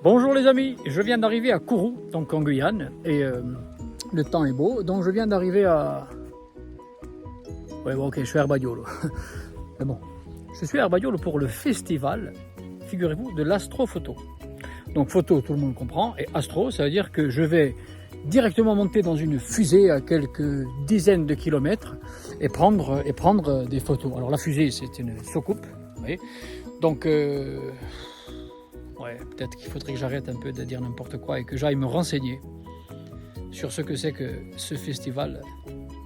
Bonjour les amis, je viens d'arriver à Kourou, donc en Guyane, et le temps est beau, donc je viens d'arriver à... Ouais bon ok, je suis à Herbadiolo, mais bon, je suis à Herbadiolo pour le festival, figurez-vous, de l'astrophoto. Donc photo, tout le monde comprend, et astro, ça veut dire que je vais directement monter dans une fusée à quelques dizaines de kilomètres et prendre des photos. Alors la fusée, c'est une soucoupe, vous voyez, donc... Ouais, peut-être qu'il faudrait que j'arrête un peu de dire n'importe quoi et que j'aille me renseigner sur ce que c'est que ce festival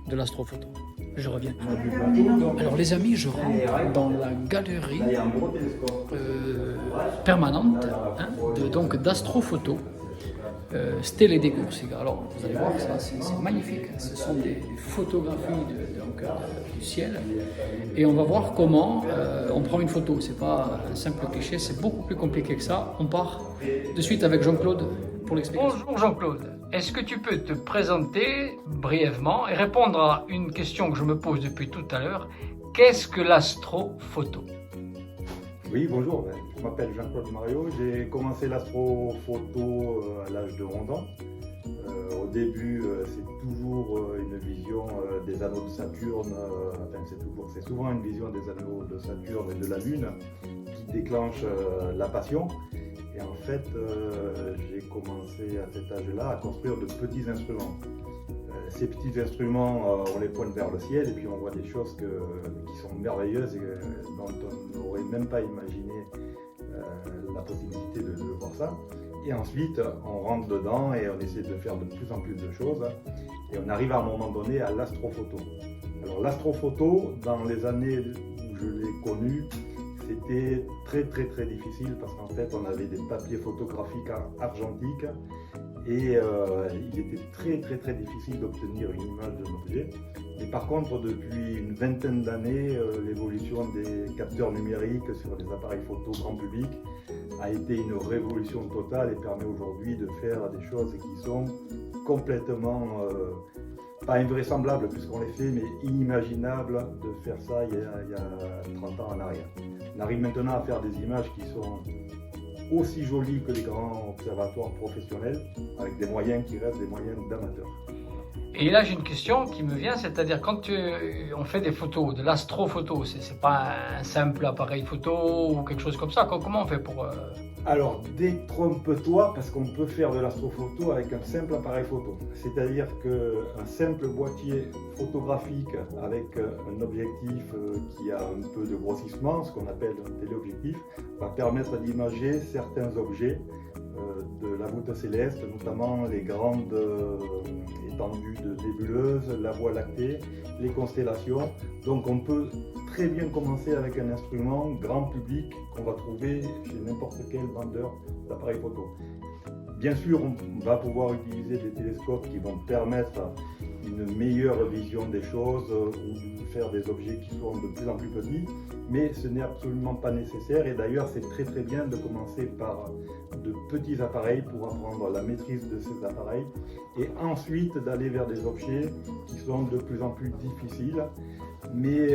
de l'astrophoto. Je reviens. Alors les amis, je rentre dans la galerie permanente donc d'astrophoto Stelle dei Corsica. Alors vous allez voir, ça c'est magnifique. Ce sont des photographies du ciel et on va voir comment on prend une photo. C'est pas un simple cliché, c'est beaucoup plus compliqué que ça. On part de suite avec Jean-Claude pour l'explication. Bonjour Jean-Claude, est-ce que tu peux te présenter brièvement et répondre à une question que je me pose depuis tout à l'heure? Qu'est-ce que l'astrophoto? Oui, bonjour, je m'appelle Jean-Claude Mario, j'ai commencé l'astrophoto à l'âge de 11 ans. Au début, c'est toujours une vision des anneaux de Saturne, c'est souvent une vision des anneaux de Saturne et de la Lune qui déclenche la passion. Et en fait, j'ai commencé à cet âge-là à construire de petits instruments. Ces petits instruments, on les pointe vers le ciel et puis on voit des choses qui sont merveilleuses et dont on n'aurait même pas imaginé la possibilité de voir ça. Et ensuite, on rentre dedans et on essaie de faire de plus en plus de choses. Et on arrive à un moment donné à l'astrophoto. Alors l'astrophoto, dans les années où je l'ai connue, c'était très difficile parce qu'en fait, on avait des papiers photographiques argentiques. Et il était très difficile d'obtenir une image d'un objet. Et par contre, depuis une vingtaine d'années, l'évolution des capteurs numériques sur les appareils photo grand public a été une révolution totale et permet aujourd'hui de faire des choses qui sont complètement, pas invraisemblables puisqu'on les fait, mais inimaginables de faire ça il y a 30 ans en arrière. On arrive maintenant à faire des images qui sont aussi jolies que les grands observatoires professionnels, avec des moyens qui restent des moyens d'amateurs. Et là, j'ai une question qui me vient, c'est-à-dire quand on fait des photos, de l'astrophoto, c'est pas un simple appareil photo ou quelque chose comme ça. Comment on fait pour... Alors, détrompe-toi, parce qu'on peut faire de l'astrophoto avec un simple appareil photo. C'est-à-dire qu'un simple boîtier photographique avec un objectif qui a un peu de grossissement, ce qu'on appelle un téléobjectif, va permettre d'imager certains objets de la voûte céleste, notamment les grandes étendues de nébuleuses, la Voie lactée, les constellations. Donc on peut très bien commencer avec un instrument grand public qu'on va trouver chez n'importe quel vendeur d'appareils photo. Bien sûr, on va pouvoir utiliser des télescopes qui vont permettre une meilleure vision des choses ou de faire des objets qui sont de plus en plus petits, mais ce n'est absolument pas nécessaire et d'ailleurs c'est très bien de commencer par de petits appareils pour apprendre la maîtrise de ces appareils et ensuite d'aller vers des objets qui sont de plus en plus difficiles, mais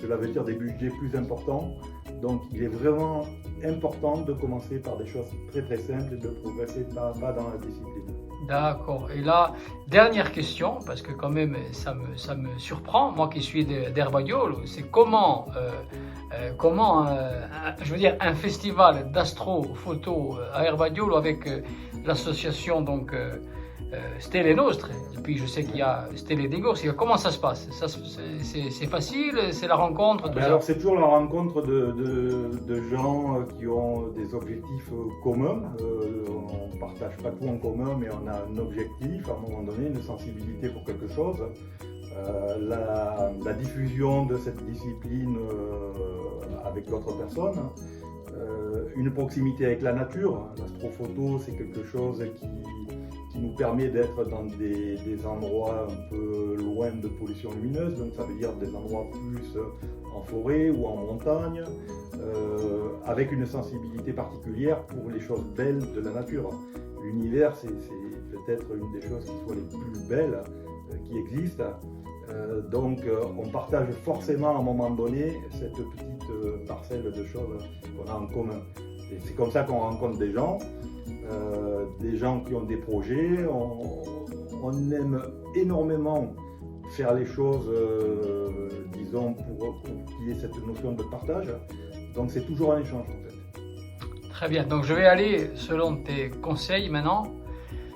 cela veut dire des budgets plus importants. Donc il est vraiment important de commencer par des choses très simples et de progresser pas dans la discipline. D'accord. Et là, dernière question, parce que quand même ça me surprend, moi qui suis d'Herbadiolo, c'est comment je veux dire, un festival d'astrophoto à Herbadiolo avec l'association donc Stelle Nostre, et puis je sais qu'il y a Stelle dei Corsica. Comment ça se passe? C'est facile, c'est la rencontre Alors c'est toujours la rencontre de gens qui ont des objectifs communs. On ne partage pas tout en commun, mais on a un objectif à un moment donné, une sensibilité pour quelque chose. La diffusion de cette discipline avec d'autres personnes, une proximité avec la nature. L'astrophoto, c'est quelque chose qui nous permet d'être dans des endroits un peu loin de pollution lumineuse, donc ça veut dire des endroits plus en forêt ou en montagne, avec une sensibilité particulière pour les choses belles de la nature. L'univers, c'est peut-être une des choses qui soit les plus belles qui existent. Donc on partage forcément à un moment donné cette petite parcelle de choses qu'on a en commun. Et c'est comme ça qu'on rencontre des gens qui ont des projets. On aime énormément faire les choses, disons, pour qu'il y ait cette notion de partage. Donc c'est toujours un échange en fait. Très bien, donc je vais aller, selon tes conseils maintenant,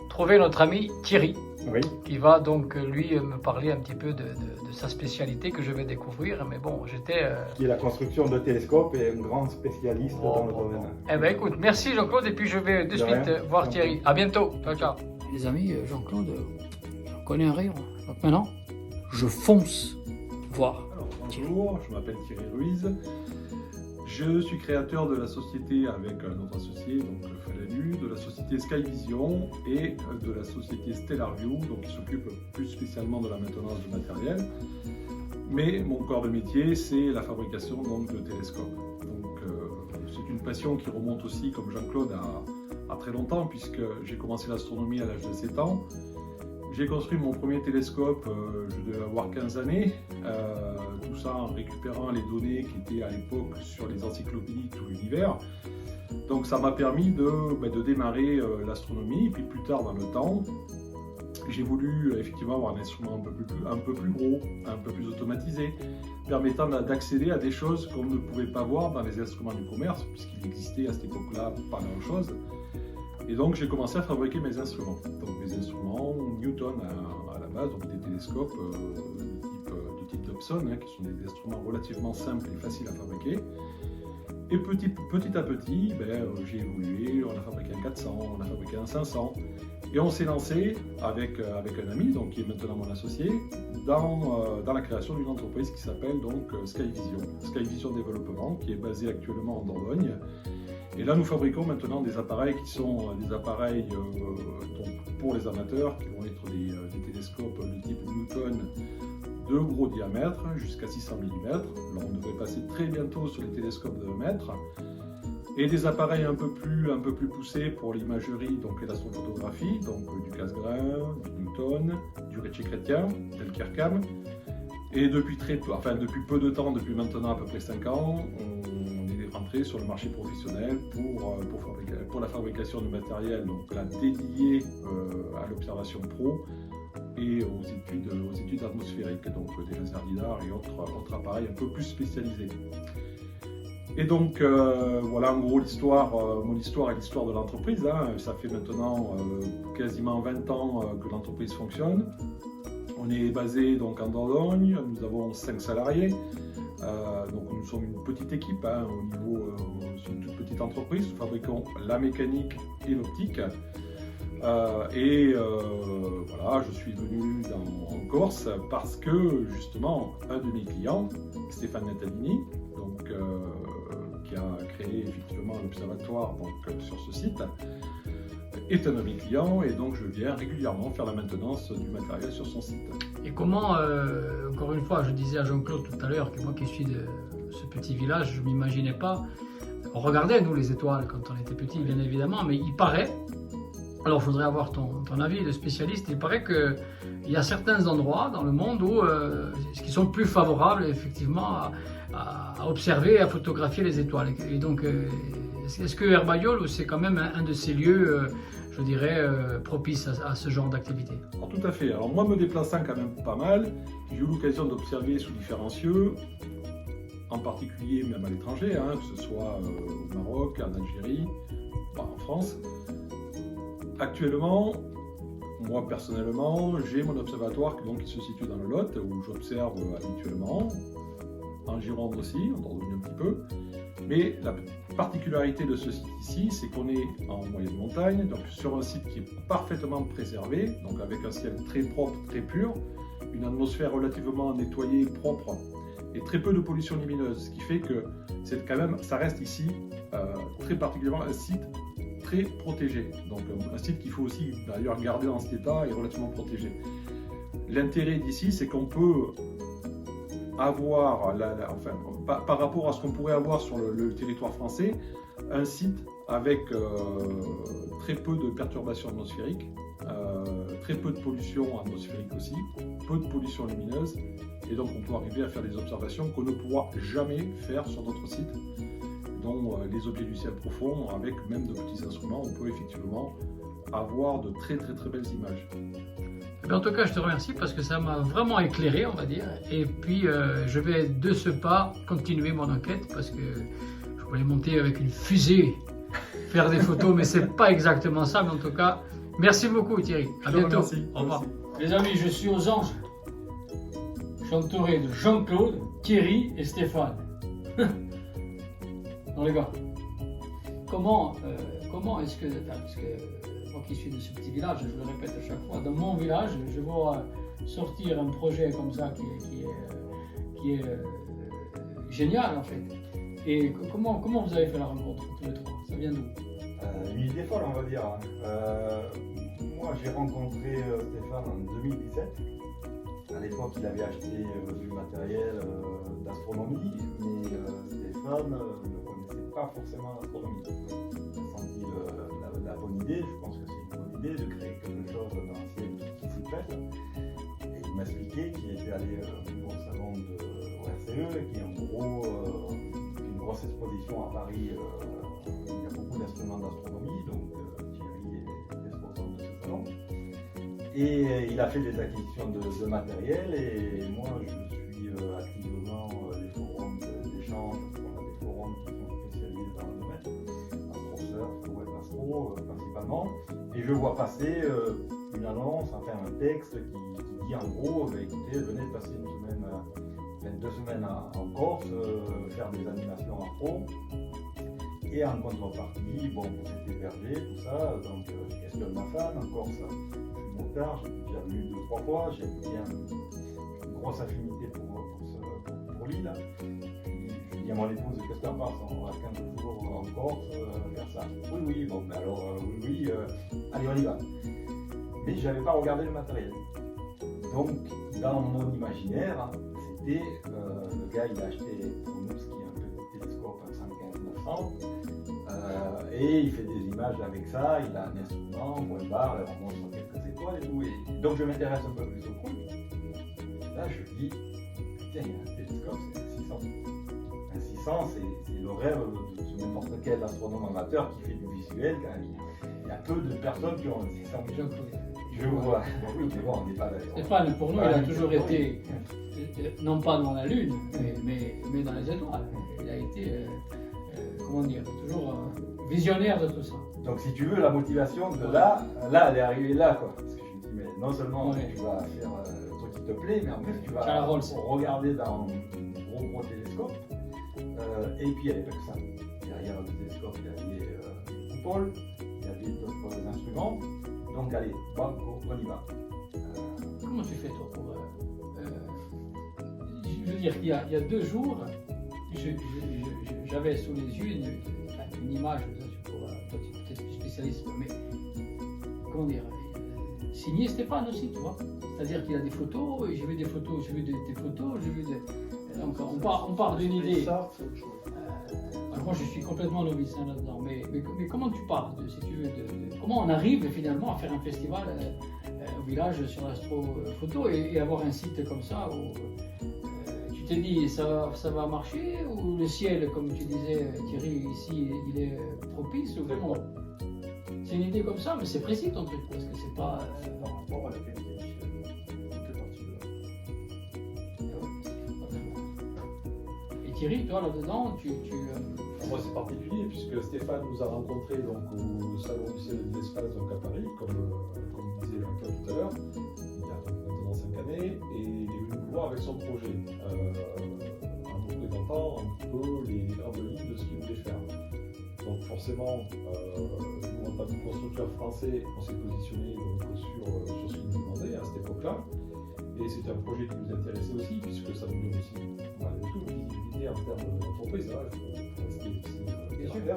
trouver notre ami Thierry, oui, qui va donc lui me parler un petit peu de sa spécialité que je vais découvrir. Mais bon, j'étais... Qui est la construction de télescopes et un grand spécialiste dans le domaine. Eh bien écoute, merci Jean-Claude, et puis je vais de suite voir Thierry. À bientôt, ciao ciao. Les amis, Jean-Claude, j'en connais un rayon. Donc maintenant, je fonce voir. Alors, bonjour, je m'appelle Thierry Ruiz. Je suis créateur de la société avec un autre associé, donc Falanu, de la société Skyvision et de la société Stellarview, donc qui s'occupe plus spécialement de la maintenance du matériel. Mais mon corps de métier, c'est la fabrication donc, de télescopes. Donc c'est une passion qui remonte aussi, comme Jean-Claude, à très longtemps, puisque j'ai commencé l'astronomie à l'âge de 7 ans. J'ai construit mon premier télescope, je devais avoir 15 années, tout ça en récupérant les données qui étaient à l'époque sur les encyclopédies de tout l'univers. Donc ça m'a permis de démarrer l'astronomie, et puis plus tard dans le temps, j'ai voulu effectivement avoir un instrument un peu plus gros, un peu plus automatisé, permettant d'accéder à des choses qu'on ne pouvait pas voir dans les instruments du commerce, puisqu'il existait à cette époque-là pas grand-chose. Et donc j'ai commencé à fabriquer mes instruments. Donc mes instruments Newton à la base, donc des télescopes du type Dobson, qui sont des instruments relativement simples et faciles à fabriquer. Et petit à petit, j'ai évolué, on a fabriqué un 400, on a fabriqué un 500. Et on s'est lancé avec un ami, donc, qui est maintenant mon associé, dans la création d'une entreprise qui s'appelle donc Skyvision Développement, qui est basée actuellement en Dordogne. Et là, nous fabriquons maintenant des appareils qui sont des appareils donc pour les amateurs, qui vont être des télescopes de type Newton de gros diamètre, jusqu'à 600 mm. Là, on devrait passer très bientôt sur les télescopes de 1 mètre. Et des appareils un peu plus poussés pour l'imagerie, donc l'astrophotographie, donc du Cassegrain, du Newton, du Ritchie-Chrétien, del Kirkham. Et depuis peu de temps, depuis maintenant à peu près 5 ans, on est rentré sur le marché professionnel pour la fabrication de matériel, donc là dédié à l'observation pro et aux études atmosphériques, donc des lasers lidar et autres appareils un peu plus spécialisés. Et donc voilà en gros mon histoire et l'histoire de l'entreprise. Ça fait maintenant quasiment 20 ans que l'entreprise fonctionne. On est basé donc en Dordogne, nous avons 5 salariés, donc nous sommes une petite équipe au niveau, c'est une toute petite entreprise, nous fabriquons la mécanique et l'optique. Voilà, je suis venu en Corse parce que justement un de mes clients, Stéphane Natalini, donc, qui a créé effectivement l'observatoire sur ce site, est un de mes clients, et donc je viens régulièrement faire la maintenance du matériel sur son site. Et comment, encore une fois, je disais à Jean-Claude tout à l'heure que moi qui suis de ce petit village, je ne m'imaginais pas, on regardait nous les étoiles quand on était petit bien évidemment, mais il paraît, alors je voudrais avoir ton avis de spécialiste, il paraît qu'il y a certains endroits dans le monde qui sont plus favorables effectivement à observer et à photographier les étoiles. Et donc, est-ce que Herbaïol, c'est quand même un de ces lieux, je dirais, propices à ce genre d'activité? Alors, tout à fait. Alors moi, me déplaçant quand même pas mal, j'ai eu l'occasion d'observer sous différents cieux, en particulier même à l'étranger, que ce soit au Maroc, en Algérie, en France. Actuellement, moi personnellement, j'ai mon observatoire qui se situe dans le Lot, où j'observe habituellement, en Gironde aussi, en Dordogne un petit peu. Mais la particularité de ce site ici, c'est qu'on est en moyenne montagne, donc sur un site qui est parfaitement préservé, donc avec un ciel très propre, très pur, une atmosphère relativement nettoyée, propre, et très peu de pollution lumineuse, ce qui fait que ça reste ici très particulièrement un site très protégé. Donc un site qu'il faut aussi d'ailleurs garder dans cet état et relativement protégé. L'intérêt d'ici, c'est qu'on peut avoir, par rapport à ce qu'on pourrait avoir sur le territoire français, un site avec très peu de perturbations atmosphériques, très peu de pollution atmosphérique aussi, peu de pollution lumineuse, et donc on peut arriver à faire des observations qu'on ne pourra jamais faire sur d'autres sites. dont les objets du ciel profond, avec même de petits instruments, on peut effectivement avoir de très belles images. En tout cas, je te remercie parce que ça m'a vraiment éclairé, on va dire. Et puis, je vais de ce pas continuer mon enquête parce que je voulais monter avec une fusée, faire des photos, mais c'est pas exactement ça. Mais en tout cas, merci beaucoup Thierry. À bientôt. Au revoir. Les amis, je suis aux Anges. Je suis entouré de Jean-Claude, Thierry et Stéphane. Non les gars, comment est-ce que, parce que moi qui suis de ce petit village, je le répète à chaque fois, dans mon village, je vois sortir un projet comme ça qui est génial en fait. Et comment vous avez fait la rencontre tous les trois? Ça vient d'où? Une idée folle, on va dire. Moi, j'ai rencontré Stéphane en 2017. À l'époque, il avait acheté du matériel d'astronomie, mais Stéphane ne connaissait pas forcément l'astronomie. Il a senti la bonne idée, je pense que c'est une bonne idée de créer quelque chose dans un ciel qui s'y prête. Et il m'a expliqué qu'il était allé au salon de RCE et qu'il y a une grosse exposition à Paris. Il y a beaucoup d'instruments d'astronomie, donc Thierry est l'exposant de ce salon. Et il a fait des acquisitions de matériel et moi je suis activement les forums d'échange, on a des forums qui sont spécialisés dans le domaine, AstroSurf, Web Astro principalement, et je vois passer une annonce, enfin un texte qui dit en gros, écoutez, venez passer deux semaines en Corse, faire des animations en pro. Et en contrepartie, bon, vous êtes hébergé, tout ça, donc je questionne ma femme, en Corse, je suis motard, j'ai déjà venu 2-3 fois, j'ai bien une grosse affinité pour l'île. Je dis à mon épouse, qu'est-ce que tu en penses? On va 15 jours en Corse, faire ça. Oui, bon, ben alors, allez, on y va. Mais je n'avais pas regardé le matériel. Donc, dans mon imaginaire, c'était, le gars, il a acheté pour nous ce qui est un petit télescope à 115-900. Et il fait des images avec ça, il a un instrument, point barre, on montre quelques étoiles et tout. Et donc je m'intéresse un peu plus au truc. Là je dis, putain, il y a un télescope, c'est un 600. Un 600, c'est le rêve de n'importe quel astronome amateur qui fait du visuel. Il y a peu de personnes qui ont un 600. Je vois. Bon, oui, mais bon, on n'est pas d'accord. Stéphane, pour nous, il a toujours été, non pas dans la Lune, mais dans les étoiles. Il a été, comment dire, toujours visionnaire de tout ça. Donc si tu veux, la motivation de là, elle est arrivée là, quoi. Parce que je me dis, mais non seulement tu vas faire le truc qui te plaît, mais en plus tu vas regarder dans un gros télescope. Et puis il n'y avait pas que ça. Derrière le télescope, il y avait des coupoles, il y avait d'autres instruments. Donc allez, banco, on y va. Comment tu fais toi pour... je veux dire, il y a 2 jours, j'avais sous les yeux une image, toi tu es peut-être spécialiste, mais comment dire, signé Stéphane aussi, tu vois. C'est-à-dire qu'il a des photos, j'ai vu des photos, j'ai vu des photos, j'ai vu des... Donc on part d'une idée. Alors moi je suis complètement novice là-dedans, mais comment tu parles, si tu veux, comment on arrive finalement à faire un festival au village sur l'astrophoto et avoir un site comme ça où tu t'es dit ça va marcher ou le ciel, comme tu disais Thierry, ici il est propice ou comment? C'est une idée comme ça, mais c'est précis ton truc parce que c'est pas par rapport à la qualité du ciel. Et Thierry, toi là-dedans, Moi c'est particulier puisque Stéphane nous a rencontrés donc, au Salon du ciel et de l'espace donc, à Paris, comme disait Jean-Claude tout à l'heure, il y a donc maintenant 5 années, et il est venu nous voir avec son projet, en nous présentant un peu les grandes lignes de ce qu'il voulait faire. Donc forcément, nous en tant que constructeur français, on s'est positionné donc, sur ce qu'il nous demandait à cette époque-là. Et c'était un projet qui nous intéressait aussi, puisque ça nous donne aussi malgré tout une visibilité en termes d'entreprise. Il faut rester aussi super.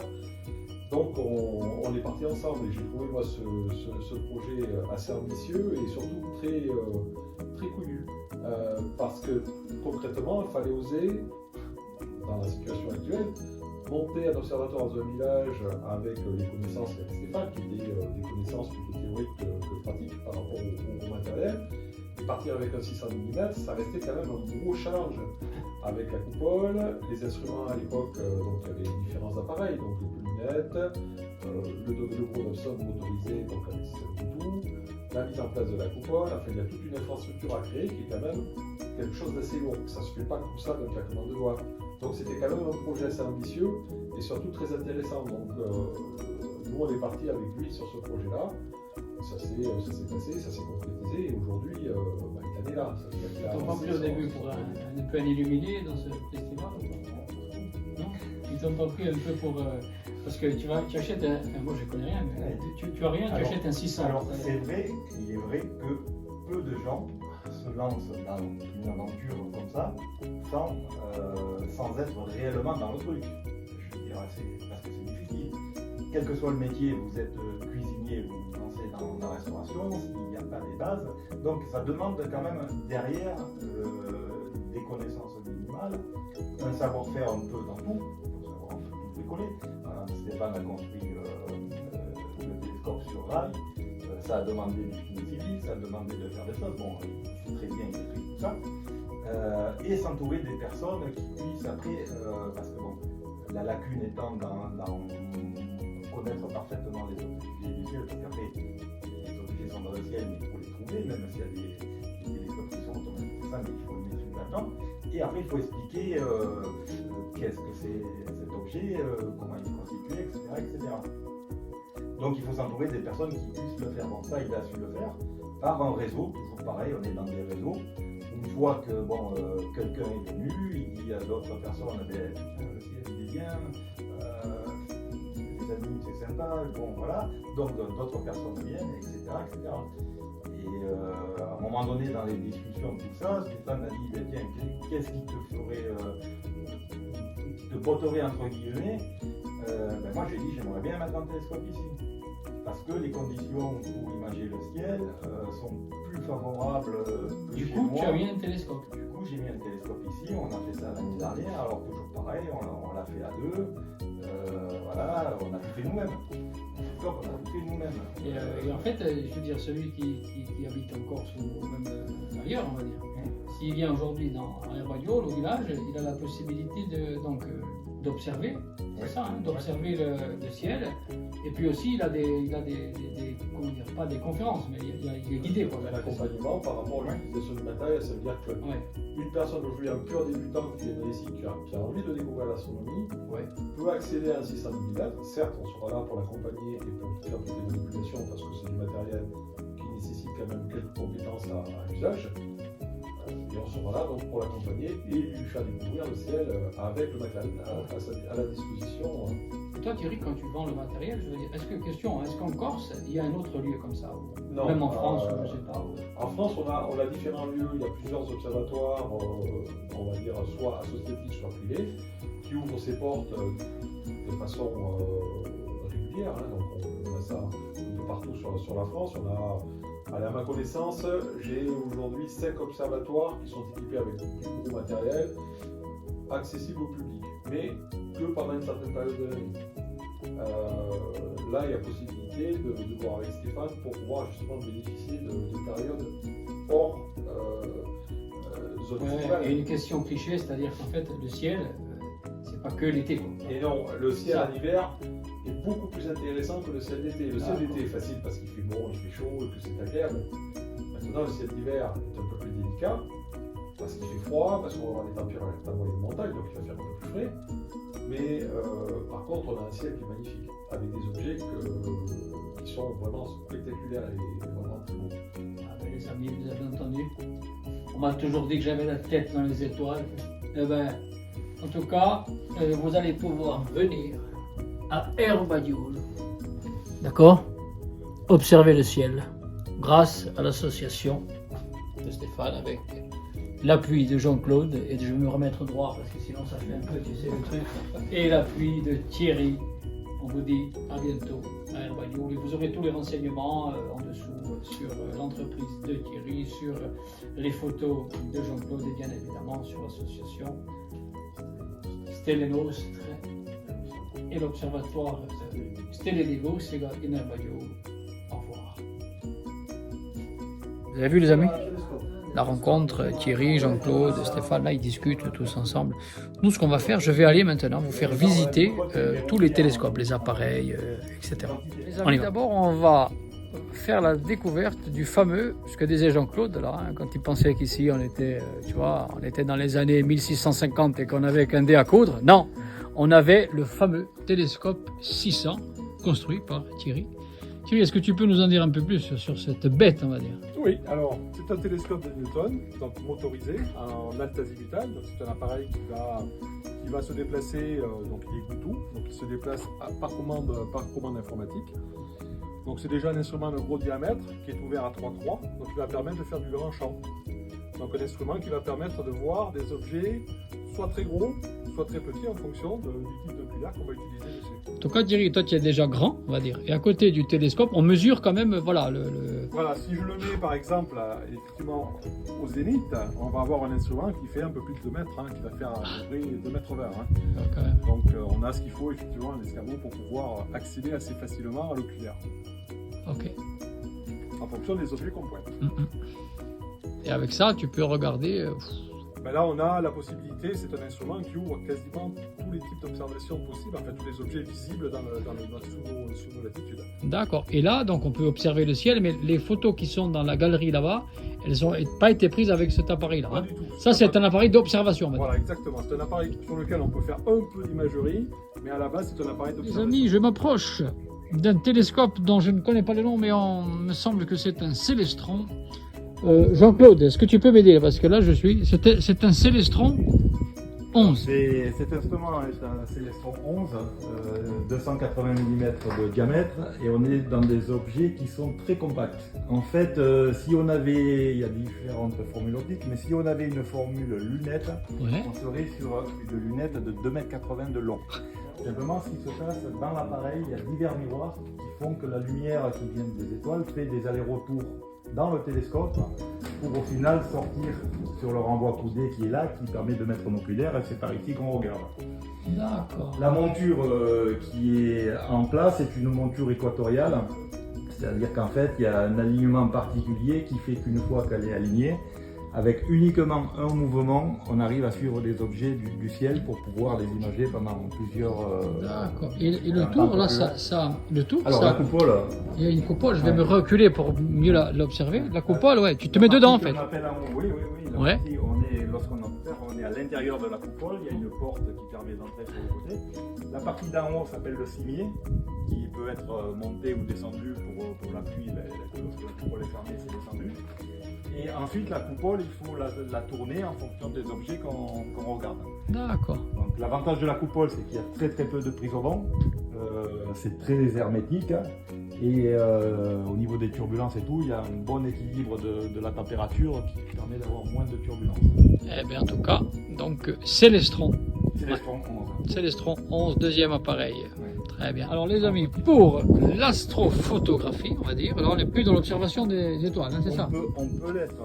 Donc on est parti ensemble et j'ai trouvé moi ce projet assez ambitieux et surtout très couillu. Parce que concrètement, il fallait oser, dans la situation actuelle, monter un observatoire dans un village avec les connaissances avec Stéphane, qui étaient des connaissances plutôt théoriques que pratiques par rapport au matériel. Partir avec un 600 mm, ça restait quand même un gros challenge avec la coupole, les instruments à l'époque, donc il y avait une différence travail, donc les lunettes, le gros d'Obson motorisé, donc avec système Bluetooth, la mise en place de la coupole. Enfin, il y a toute une infrastructure à créer qui est quand même quelque chose d'assez lourd. Ça ne se fait pas comme ça d'un claquement de doigts. Donc c'était quand même un projet assez ambitieux et surtout très intéressant. Donc nous on est parti avec lui sur ce projet-là. Ça s'est passé, ça s'est concrétisé et aujourd'hui il en est là. Ils t'ont pas pris au début pour un peu un illuminé dans ce festival ou pas? Non. Ils t'ont pas pris un peu pour. Parce que tu achètes un. Enfin, moi je connais rien, mais tu as rien, tu achètes un 600. Alors c'est vrai, il est vrai que peu de gens se lancent dans une aventure comme ça sans être réellement dans le truc. Je veux dire, parce que c'est difficile. Quel que soit le métier, vous êtes cuisinier, vous vous lancez dans la restauration, il n'y a pas des bases. Donc ça demande quand même derrière des connaissances minimales, un savoir-faire un peu dans tout. Il faut savoir un peu tout bricoler. Stéphane a construit le télescope sur rail. Ça a demandé du génie civil, ça a demandé de faire des choses. Bon, c'est très bien, il maîtrise tout ça. Et s'entourer des personnes qui puissent après, parce que bon, la lacune étant dans connaître parfaitement les objets du ciel, parce qu'après, les objets sont dans le ciel, mais il faut les trouver, même s'il y a des télescopes qui sont automatiques, ça, mais il faut les mettre là-dedans. Et après, il faut expliquer qu'est-ce que c'est cet objet, comment il est constitué, etc. Donc il faut s'entourer des personnes qui puissent le faire. Bon, ça, il a su le faire par un réseau, toujours pareil, on est dans des réseaux. Une fois que quelqu'un est venu, il dit à d'autres personnes, le ciel il est bien, les amis c'est sympa, bon voilà. Donc d'autres personnes viennent, etc. Et à un moment donné, dans les discussions, tout ça, Stéphane a dit, tiens, qu'est-ce qui te ferait, qui te botterait entre guillemets? Moi j'ai dit, j'aimerais bien mettre un télescope ici. Parce que les conditions pour imager le ciel sont plus favorables que Du chez coup, moi. tu as mis un télescope. Du coup, j'ai mis un télescope ici, on a fait ça l'année dernière, alors toujours pareil, on l'a fait à deux. Voilà, on a tout fait nous-mêmes. On a tout fait nous-mêmes. Et en fait, je veux dire, celui qui habite en Corse ou même ailleurs, on va dire, s'il vient aujourd'hui à Herbadiol, au village, il a la possibilité d'observer, c'est ça, d'observer le ciel. Et puis aussi, il a comment dire, pas des conférences, mais il est guidé. Un accompagnement par rapport à l'utilisation du matériel, ça veut dire qu'une personne aujourd'hui, un pur débutant qui vient ici, qui a envie de découvrir l'astronomie, peut accéder à un système de certes, on sera là pour l'accompagner et pour faire toutes les manipulations parce que c'est du matériel qui nécessite quand même quelques compétences à l'usage. Et on sera là donc pour l'accompagner et lui faire découvrir le ciel avec le matériel à la disposition. Et toi Thierry, quand tu vends le matériel, je veux dire, est-ce qu'en Corse, il y a un autre lieu comme ça? Non, même en France, je ne sais pas. En France, on a différents lieux, il y a plusieurs observatoires, on va dire soit associatifs, soit privés, qui ouvrent ses portes de façon régulière. Donc on a ça un peu partout sur la France. À ma connaissance, j'ai aujourd'hui 5 observatoires qui sont équipés avec du gros matériel, accessible au public, mais que pendant une certaine période de l'année. Là, il y a possibilité de voir avec Stéphane pour pouvoir justement bénéficier de périodes hors zone estivale. Et une question cliché, c'est-à-dire qu'en fait, le ciel, c'est pas que l'été. Et non, le ciel en hiver est beaucoup plus intéressant que le ciel d'été. Le ciel d'été est facile parce qu'il fait bon, il fait chaud et que c'est agréable. Maintenant, le ciel d'hiver est un peu plus délicat parce qu'il fait froid, parce qu'on va avoir des températures notamment les montagnes, donc il va faire un peu plus frais. Mais par contre, on a un ciel qui est magnifique, avec des objets qui sont vraiment spectaculaires et vraiment très beaux. Les amis, vous avez entendu? On m'a toujours dit que j'avais la tête dans les étoiles. Eh ben, en tout cas, vous allez pouvoir venir à Herbadiol, d'accord? Observer le ciel, grâce à l'association de Stéphane, avec l'appui de Jean-Claude, et je vais me remettre droit parce que sinon ça fait un peu, tu sais, le truc, et l'appui de Thierry. On vous dit à bientôt à Herbadiol et vous aurez tous les renseignements en dessous sur l'entreprise de Thierry, sur les photos de Jean-Claude et bien évidemment sur l'association Stelle Nostre et l'observatoire Stelle Dego, c'est in Herbadiol. Au revoir. Vous avez vu les amis? la rencontre, Thierry, Jean-Claude, Stéphane, là ils discutent tous ensemble. Nous ce qu'on va faire, je vais aller maintenant vous faire visiter tous les télescopes, les appareils, etc. Les amis, d'abord on va faire la découverte du fameux, ce que disait Jean-Claude là, hein, quand il pensait qu'ici on était, tu vois, on était dans les années 1650 et qu'on avait qu'un dé à coudre. Non, on avait le fameux télescope 600 construit par Thierry. Thierry, est-ce que tu peux nous en dire un peu plus sur cette bête, on va dire? Oui, alors c'est un télescope de Newton, donc motorisé en alt azimutal. Donc c'est un appareil qui va se déplacer, donc il est Bluetooth, donc il se déplace par commande informatique. Donc c'est déjà un instrument de gros diamètre qui est ouvert à 3,3, donc il va permettre de faire du grand champ. Donc un instrument qui va permettre de voir des objets soit très gros, soit très petits en fonction du type d'oculaire qu'on va utiliser dessus. En tout cas, Thierry, toi tu es déjà grand, on va dire. Et à côté du télescope, on mesure quand même, voilà, Voilà, si je le mets par exemple effectivement au zénith, on va avoir un instrument qui fait un peu plus de 2 mètres, hein, qui va faire à peu près 2,20 mètres. Hein. Donc on a ce qu'il faut effectivement un escabeau pour pouvoir accéder assez facilement à l'oculaire. Ok. En fonction des objets qu'on pointe. Et avec ça, tu peux regarder. Ben là, on a la possibilité, c'est un instrument qui ouvre quasiment tous les types d'observations possibles, en fait, tous les objets visibles sous nos latitudes. D'accord. Et là, donc, on peut observer le ciel, mais les photos qui sont dans la galerie là-bas, elles n'ont pas été prises avec cet appareil-là. Pas Hein. du tout. Ça, c'est un appareil d'observation. Voilà, exactement. C'est un appareil sur lequel on peut faire un peu d'imagerie, mais à la base, c'est un appareil Les d'observation. amis, je m'approche d'un télescope dont je ne connais pas le nom, mais on me semble que c'est un Célestron. Jean-Claude, est-ce que tu peux m'aider? Parce que là, c'est un Célestron 11. Cet instrument est un Célestron 11, 280 mm de diamètre, et on est dans des objets qui sont très compacts. En fait, si on avait, il y a différentes formules optiques, mais si on avait une formule lunette, Ouais. on serait sur une lunette de 2,80 m de long. Simplement, ce qui se passe dans l'appareil, il y a divers miroirs qui font que la lumière qui vient des étoiles fait des allers-retours dans le télescope pour au final sortir sur le renvoi coudé qui est là, qui permet de mettre un oculaire, et c'est par ici qu'on regarde. D'accord. La monture qui est en place est une monture équatoriale, c'est-à-dire qu'en fait il y a un alignement particulier qui fait qu'une fois qu'elle est alignée, avec uniquement un mouvement, on arrive à suivre des objets du ciel pour pouvoir les imager pendant plusieurs... D'accord. Et le tour, là, le tour, Alors ça, la coupole... il y a une coupole, je vais me reculer pour mieux l'observer. La coupole, ouais, tu te mets dedans en fait. On appelle oui. La Ouais. partie, lorsqu'on observe, on est à l'intérieur de la coupole, il y a une porte qui permet d'entrer sur le côté. La partie d'en haut s'appelle le cimier, qui peut être monté ou descendu pour la pluie, lorsque la coupole est fermée, c'est descendu. Et ensuite, la coupole, il faut la tourner en fonction des objets qu'on regarde. D'accord. Donc, l'avantage de la coupole, c'est qu'il y a très peu de prise au vent. C'est très hermétique. Et au niveau des turbulences et tout, il y a un bon équilibre de la température qui permet d'avoir moins de turbulences. Eh bien, en tout cas, donc Célestron. Célestron 11. Célestron 11, deuxième appareil. Très bien. Alors les amis, pour l'astrophotographie, on va dire, alors on n'est plus dans l'observation des étoiles, hein, c'est ça? On peut l'être.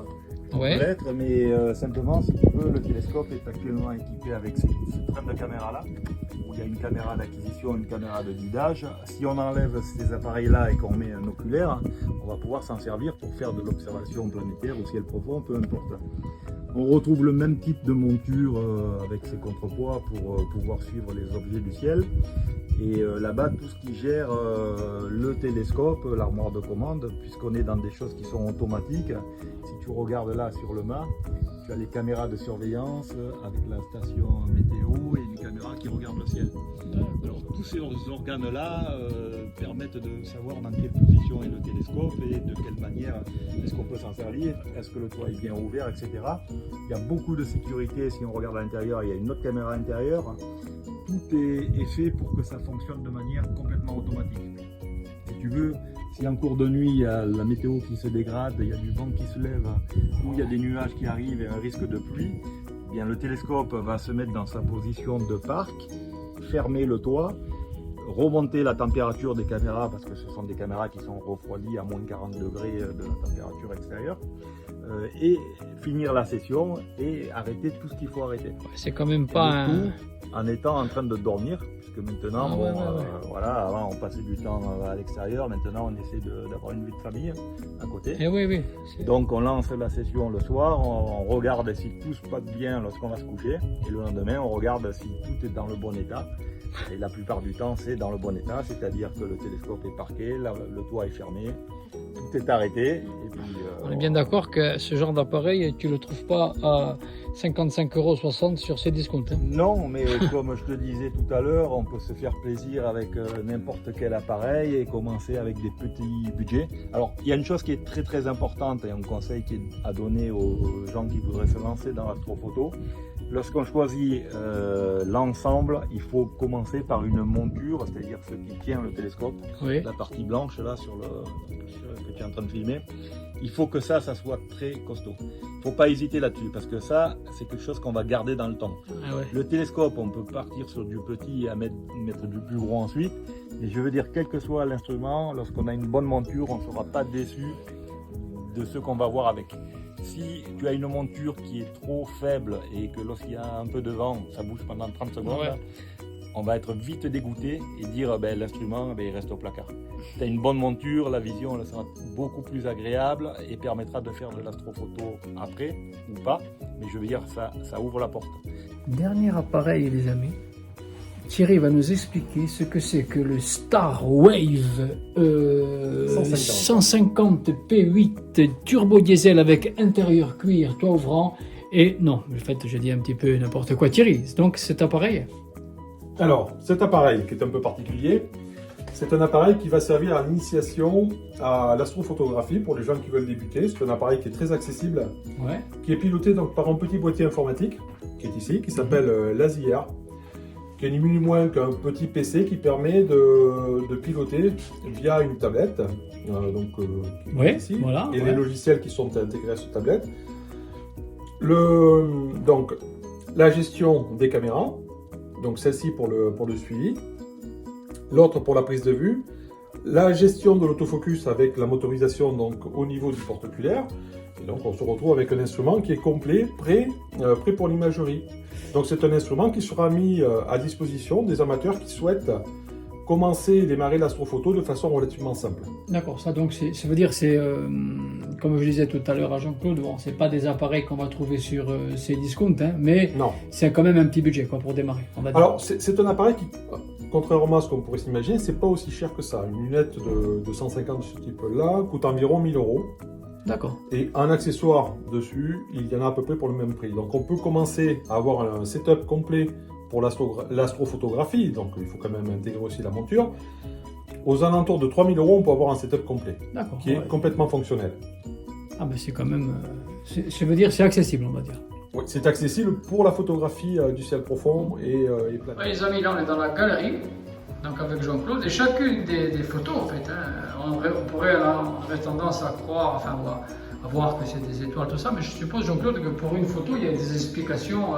Ouais. Mais simplement, si tu veux, le télescope est actuellement équipé avec ce train de caméra-là, où il y a une caméra d'acquisition, une caméra de guidage. Si on enlève ces appareils-là et qu'on met un oculaire, on va pouvoir s'en servir pour faire de l'observation planétaire au ciel profond, peu importe. On retrouve le même type de monture avec ses contrepoids pour pouvoir suivre les objets du ciel. Et là-bas, tout ce qui gère le télescope, l'armoire de commande, puisqu'on est dans des choses qui sont automatiques. Si tu regardes là sur le mât, tu as les caméras de surveillance avec la station météo et une caméra qui regarde le ciel. Alors tous ces organes-là permettent de savoir dans quelle position est le télescope et de quelle manière est-ce qu'on peut s'en servir, est-ce que le toit est bien ouvert, etc. Il y a beaucoup de sécurité, si on regarde à l'intérieur, il y a une autre caméra intérieure. Tout est fait pour que ça fonctionne de manière complètement automatique. Si tu veux, si en cours de nuit il y a la météo qui se dégrade, il y a du vent qui se lève, ou il y a des nuages qui arrivent et un risque de pluie, eh bien le télescope va se mettre dans sa position de parc, fermer le toit, remonter la température des caméras, parce que ce sont des caméras qui sont refroidies à moins de 40 degrés de la température extérieure, et finir la session et arrêter tout ce qu'il faut arrêter. C'est quand même pas un... En étant en train de dormir, parce que maintenant, voilà, avant on passait du temps à l'extérieur, maintenant on essaie d'avoir une vie de famille à côté. Et oui. Donc on lance la session le soir, on regarde si tout se passe bien lorsqu'on va se coucher, et le lendemain on regarde si tout est dans le bon état. Et la plupart du temps c'est dans le bon état, c'est-à-dire que le télescope est parqué, le toit est fermé, tout est arrêté. Et puis, on est bien d'accord que ce genre d'appareil, tu ne le trouves pas à 55,60 € sur Cdiscount. Hein. Non, mais comme je te disais tout à l'heure, on peut se faire plaisir avec n'importe quel appareil et commencer avec des petits budgets. Alors, il y a une chose qui est très très importante et un conseil qui est à donner aux gens qui voudraient se lancer dans l'astrophoto. Lorsqu'on choisit l'ensemble, il faut commencer par une monture, c'est-à-dire ce qui tient le télescope, la partie blanche là que tu es en train de filmer. Il faut que ça soit très costaud. Il ne faut pas hésiter là-dessus parce que ça, c'est quelque chose qu'on va garder dans le temps. Le télescope, on peut partir sur du petit et mettre du plus gros ensuite. Et je veux dire, quel que soit l'instrument, lorsqu'on a une bonne monture, on ne sera pas déçu de ce qu'on va voir avec. Si tu as une monture qui est trop faible et que lorsqu'il y a un peu de vent, ça bouge pendant 30 secondes, on va être vite dégoûté et dire l'instrument il reste au placard. Si tu as une bonne monture, la vision elle sera beaucoup plus agréable et permettra de faire de l'astrophoto après ou pas, mais je veux dire ça ouvre la porte. Dernier appareil les amis, Thierry va nous expliquer ce que c'est que le Starwave 150 P8 turbo diesel avec intérieur cuir, toit ouvrant et non, en fait je dis un petit peu n'importe quoi. Thierry, donc cet appareil? Alors, cet appareil qui est un peu particulier, c'est un appareil qui va servir à l'initiation à l'astrophotographie pour les gens qui veulent débuter. C'est un appareil qui est très accessible, qui est piloté donc par un petit boîtier informatique qui est ici, qui s'appelle l'ASIR, qui est ni plus ni moins qu'un petit PC qui permet de piloter via une tablette, ici, et les logiciels qui sont intégrés à cette tablette. Donc, la gestion des caméras, donc celle-ci pour le suivi, l'autre pour la prise de vue, la gestion de l'autofocus avec la motorisation donc au niveau du porte-oculaire, et donc on se retrouve avec un instrument qui est complet, prêt pour l'imagerie. Donc c'est un instrument qui sera mis à disposition des amateurs qui souhaitent commencer et démarrer l'astrophoto de façon relativement simple. D'accord, ça donc ça veut dire c'est comme je disais tout à l'heure à Jean-Claude, bon, c'est pas des appareils qu'on va trouver sur Cdiscount, hein, mais c'est quand même un petit budget pour démarrer. On va dire. Alors c'est un appareil qui, contrairement à ce qu'on pourrait s'imaginer, c'est pas aussi cher que ça. Une lunette de 150 de ce type-là coûte environ 1 000 €. D'accord. Et un accessoire dessus, il y en a à peu près pour le même prix. Donc on peut commencer à avoir un setup complet pour l'astrophotographie, donc il faut quand même intégrer aussi la monture. Aux alentours de 3 000 €, on peut avoir un setup complet, qui est complètement fonctionnel. Ah ben c'est quand même, je veux dire, c'est accessible, on va dire. Oui, c'est accessible pour la photographie du ciel profond et planétaire. Les amis, là on est dans la galerie, donc avec Jean-Claude, et chacune des photos en fait, on aurait tendance à croire, enfin à voir que c'est des étoiles, tout ça, mais je suppose Jean-Claude que pour une photo il y a des explications,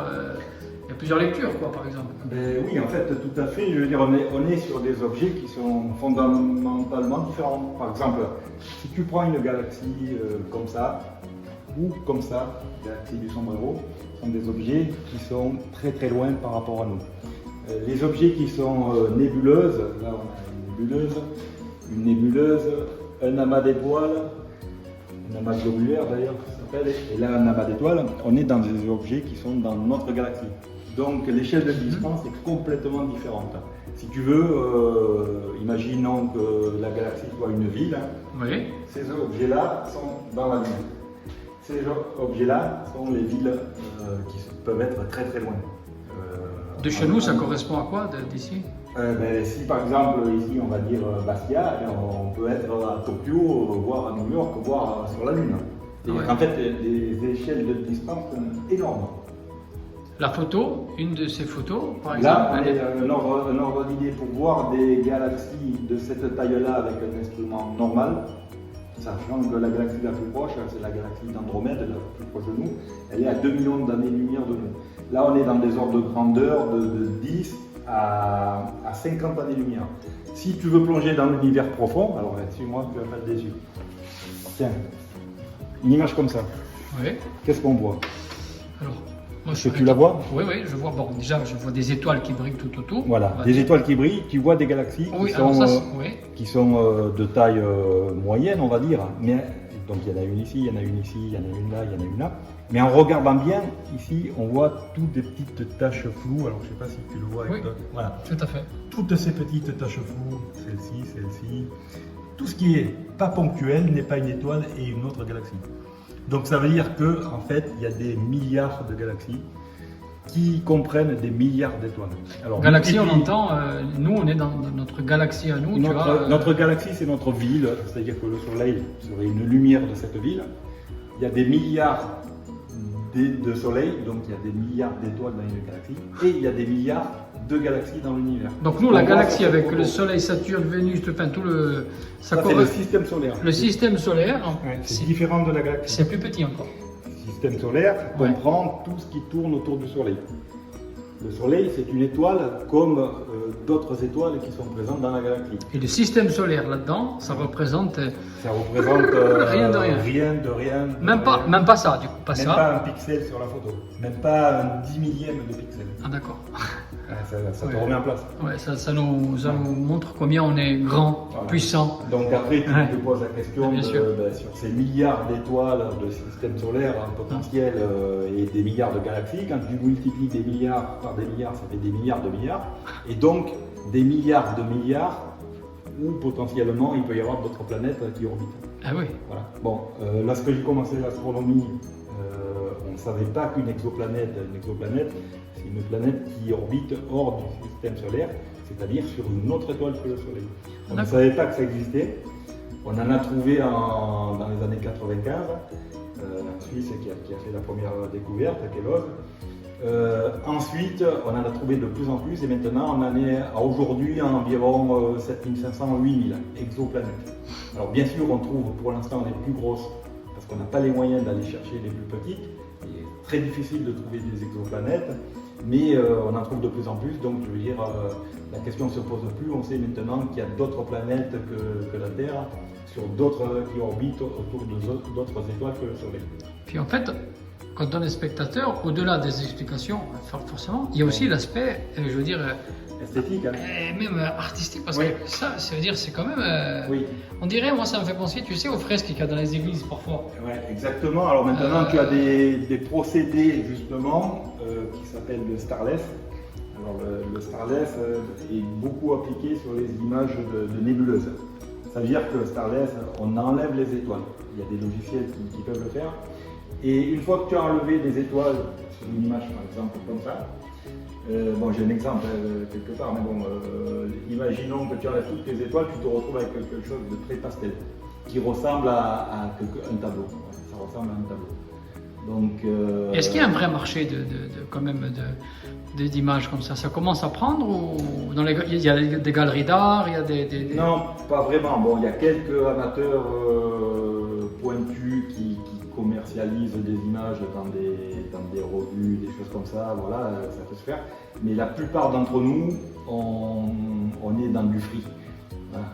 il y a plusieurs lectures quoi par exemple. Oui, en fait tout à fait, je veux dire on est sur des objets qui sont fondamentalement différents. Par exemple, si tu prends une galaxie comme ça, ou comme ça, galaxie du sombrero, sont des objets qui sont très très loin par rapport à nous. Les objets qui sont nébuleuses, là on a une nébuleuse, un amas d'étoiles, un amas globulaire d'ailleurs ça s'appelle, et là un amas d'étoiles, on est dans des objets qui sont dans notre galaxie. Donc l'échelle de distance est complètement différente. Si tu veux, imaginons que la galaxie soit une ville, ces objets-là sont dans la Lune. Ces objets-là sont les villes qui peuvent être très très loin. De chez nous, ça correspond à quoi d'ici? Si par exemple ici on va dire Bastia, on peut être à Tokyo, voire à New York, voire sur la Lune. En fait, des échelles de distance énormes. La photo, une de ces photos, par exemple. Là, on est un ordre d'idée pour voir des galaxies de cette taille-là avec un instrument normal. Sachant que la galaxie la plus proche, c'est la galaxie d'Andromède, la plus proche de nous, elle est à 2 millions d'années-lumière de nous. Là, on est dans des ordres de grandeur de 10 à 50 années-lumière. Si tu veux plonger dans l'univers profond, alors suis-moi, tu vas faire des yeux. Tiens, une image comme ça. Oui. Qu'est-ce qu'on voit? Alors, Moi, Est-ce que tu la vois? Oui, oui, je vois. Bon, déjà, je vois des étoiles qui brillent tout autour. Voilà, des étoiles qui brillent, tu vois des galaxies Oui, alors ça, oui. qui sont de taille moyenne, on va dire. Mais, donc il y en a une ici, il y en a une ici, il y en a une là, il y en a une là. Mais en regardant bien, ici, on voit toutes des petites taches floues. Alors je ne sais pas si tu le vois avec Oui, voilà. tout à fait. Toutes ces petites taches floues, celle-ci, celle-ci. Tout ce qui est pas ponctuel n'est pas une étoile et une autre galaxie. Donc ça veut dire que en fait, il y a des milliards de galaxies qui comprennent des milliards d'étoiles. Alors, Galaxie, on entend, nous on est dans notre galaxie à nous. Notre galaxie, c'est notre ville, c'est-à-dire que le Soleil serait une lumière de cette ville. Il y a des milliards de soleils, donc il y a des milliards d'étoiles dans une galaxie, et il y a des milliards de galaxies dans l'univers. Donc nous, la galaxie avec le Soleil, Saturne, Vénus, enfin tout le... Ça c'est le système solaire. Le système solaire, ouais, c'est différent de la galaxie. C'est plus petit encore. Le système solaire comprend tout ce qui tourne autour du Soleil. Le Soleil, c'est une étoile comme d'autres étoiles qui sont présentes dans la galaxie. Et le système solaire là-dedans, ça représente... rien de rien. Même pas ça, du coup. Même pas un pixel sur la photo. Même pas un 10 millième de pixel. Ah d'accord. Ça te remet en place. Ouais, ça nous montre combien on est grand, puissant. Donc après, tu te poses la question sur ces milliards d'étoiles de système solaire en potentiel et des milliards de galaxies. Quand tu multiplies des milliards par des milliards, ça fait des milliards de milliards. Et donc des milliards de milliards où potentiellement il peut y avoir d'autres planètes qui orbitent. Ah oui. Voilà. Bon, lorsque j'ai commencé l'astronomie, on ne savait pas qu'une exoplanète, c'est une planète qui orbite hors du système solaire, c'est-à-dire sur une autre étoile que le Soleil. On ne savait pas que ça existait. On en a trouvé dans les années 95, un Suisse qui a fait la première découverte, Queloz. Ensuite, on en a trouvé de plus en plus et maintenant on en est à aujourd'hui à environ 7500 à 8000 exoplanètes. Alors bien sûr, on trouve pour l'instant les plus grosses parce qu'on n'a pas les moyens d'aller chercher les plus petites. Il est très difficile de trouver des exoplanètes, mais on en trouve de plus en plus. Donc je veux dire, la question ne se pose plus. On sait maintenant qu'il y a d'autres planètes que la Terre, sur d'autres qui orbitent autour d'autres étoiles que le Soleil. Puis en fait, quand on est spectateur, au-delà des explications, forcément, il y a aussi l'aspect, je veux dire, esthétique, hein. Même artistique, parce que ça veut dire, c'est quand même, on dirait, moi ça me fait penser, tu sais, aux fresques qu'il y a dans les églises parfois. Oui, exactement. Alors maintenant, tu as des procédés justement qui s'appellent le starless. Alors le starless est beaucoup appliqué sur les images de nébuleuses. Ça veut dire que le starless, on enlève les étoiles. Il y a des logiciels qui peuvent le faire. Et une fois que tu as enlevé des étoiles sur une image, par exemple, comme ça, bon, j'ai un exemple quelque part, mais bon, imaginons que tu enlèves toutes les étoiles, tu te retrouves avec quelque chose de très pastel, qui ressemble à un tableau. Ça ressemble à un tableau. Donc, est-ce qu'il y a un vrai marché d'images comme ça? Ça commence à prendre ou il y a des galeries d'art, il y a des... Non, pas vraiment. Bon, il y a quelques amateurs pointus qui commercialisent des images dans des revues, des choses comme ça, voilà, ça peut se faire. Mais la plupart d'entre nous, on est dans du free. Voilà.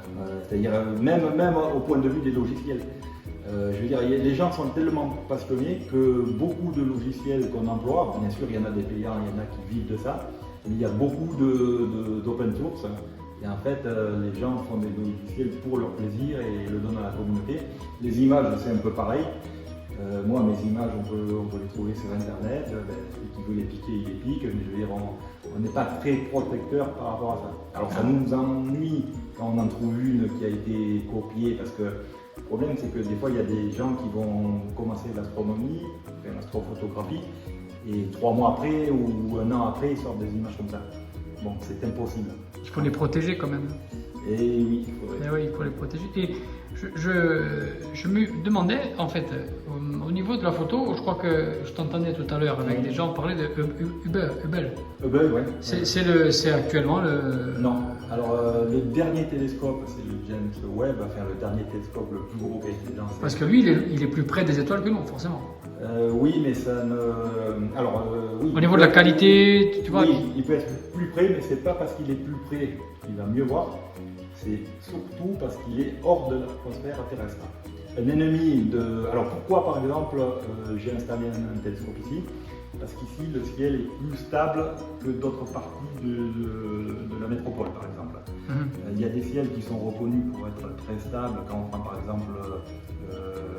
C'est-à-dire même au point de vue des logiciels. Je veux dire, les gens sont tellement passionnés que beaucoup de logiciels qu'on emploie, bien sûr il y en a des payants, il y en a qui vivent de ça, mais il y a beaucoup d'open source. Et en fait, les gens font des logiciels pour leur plaisir et le donnent à la communauté. Les images, c'est un peu pareil. Moi, mes images, on peut les trouver sur Internet. Celui qui veut les piquer, il les pique. Mais je veux dire, on n'est pas très protecteur par rapport à ça. Alors, ça nous ennuie quand on en trouve une qui a été copiée, parce que le problème, c'est que des fois, il y a des gens qui vont commencer l'astronomie, faire l'astrophotographie, et 3 mois après ou 1 an après, ils sortent des images comme ça. Bon, c'est impossible. Il faut les protéger quand même. Et oui, il faudrait. Et oui, il faut les protéger. Et je me demandais, en fait, au niveau de la photo, je crois que je t'entendais tout à l'heure avec des gens parler de Hubble. Hubble, oui. C'est actuellement le... Non. Alors, le dernier télescope, c'est le James Webb, enfin le dernier télescope le plus gros qui a été lancé. Parce que lui, il est plus près des étoiles que nous, forcément. Oui, mais ça ne... Alors, oui. Au niveau de la qualité, tu vois... Oui, il peut être plus près, mais c'est pas parce qu'il est plus près qu'il va mieux voir. C'est surtout parce qu'il est hors de l'atmosphère terrestre. Un ennemi de... Alors pourquoi par exemple j'ai installé un télescope ici? parce qu'ici le ciel est plus stable que d'autres parties de la métropole par exemple. Il y a des ciels qui sont reconnus pour être très stables quand on prend par exemple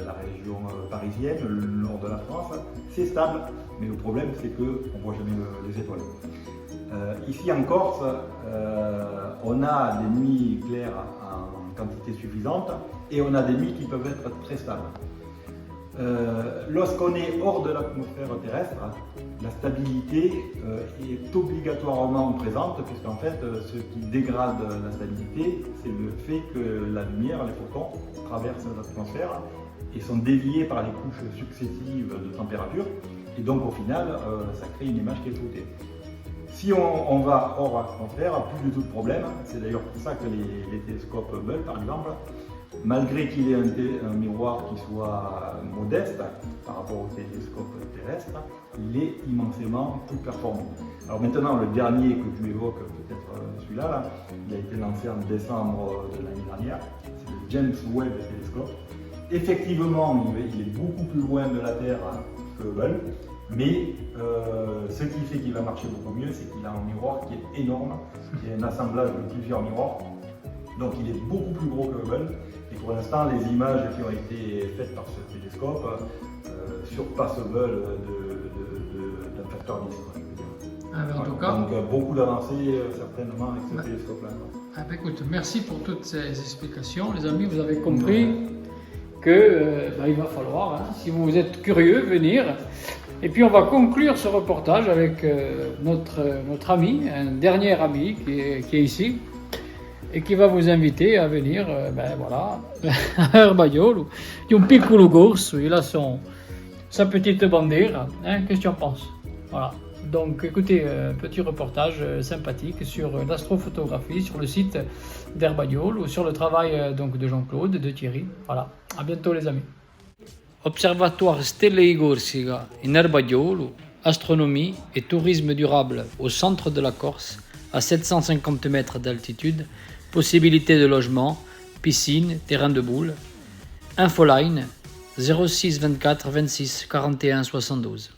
la région parisienne, le nord de la France, c'est stable, mais le problème c'est qu'on ne voit jamais les étoiles. Ici en Corse, on a des nuits claires en quantité suffisante et on a des nuits qui peuvent être très stables. Lorsqu'on est hors de l'atmosphère terrestre, la stabilité est obligatoirement présente, puisqu'en fait, ce qui dégrade la stabilité, c'est le fait que la lumière, les photons, traversent l'atmosphère et sont déviés par les couches successives de température, et donc au final, ça crée une image qui est floutée. Si on va hors atmosphère, plus du tout de problème. C'est d'ailleurs pour ça que les télescopes Hubble, par exemple, malgré qu'il ait un miroir qui soit modeste par rapport au télescope terrestre, il est immensément plus performant. Alors maintenant, le dernier que tu évoques, peut-être celui-là, il a été lancé en décembre de l'année dernière, c'est le James Webb Telescope. Effectivement, il est beaucoup plus loin de la Terre que Hubble, mais ce qui fait qu'il va marcher beaucoup mieux, c'est qu'il a un miroir qui est énorme, qui est un assemblage de plusieurs miroirs, donc il est beaucoup plus gros que Hubble. Et pour l'instant, les images qui ont été faites par ce télescope surpassent Hubble d'un facteur 10. En tout cas, donc beaucoup d'avancées certainement avec ce télescope-là. Écoute, merci pour toutes ces explications. Les amis, vous avez compris que il va falloir, si vous êtes curieux, venir. Et puis on va conclure ce reportage avec notre ami, un dernier ami qui est ici, et qui va vous inviter à venir à Erbagnole, un piccolo corso, il a sa petite bandiera, qu'est-ce que tu en penses? Voilà. Donc écoutez, petit reportage sympathique sur l'astrophotographie, sur le site d'Erbagnole, ou sur le travail de Jean-Claude, de Thierry. Voilà, à bientôt les amis. Observatoire Stelle Corsica in Erbagnole, astronomie et tourisme durable au centre de la Corse, à 750 mètres d'altitude, possibilité de logement, piscine, terrain de boules. Infoline 06 24 26 41 72.